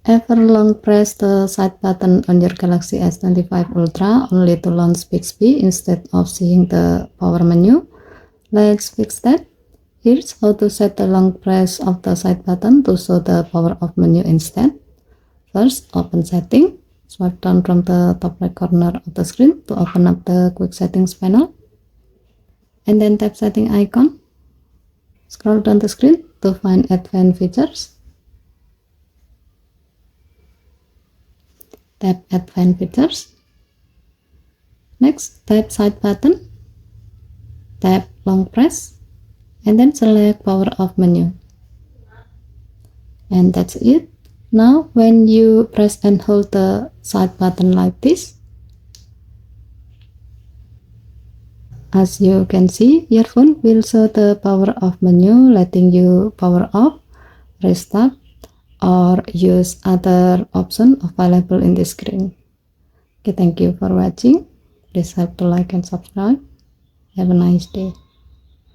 Ever long press the side button on your Galaxy S25 Ultra only to launch Bixby instead of seeing the power menu? Let's fix that. Here's how to set the long press of the side button to show the power off menu instead. First, open setting. Swipe down from the top right corner of the screen to open up the quick settings panel. And then tap setting icon. Scroll down the screen to find advanced features. Tap advanced features. Next, tap side button. Tap long press. And then select power off menu. And that's it. Now when you press and hold the side button like this, as you can see, your phone will show the power off menu, letting you power off, restart, or use other options available in the screen. Okay, thank you for watching. Please help to like and subscribe. Have a nice day.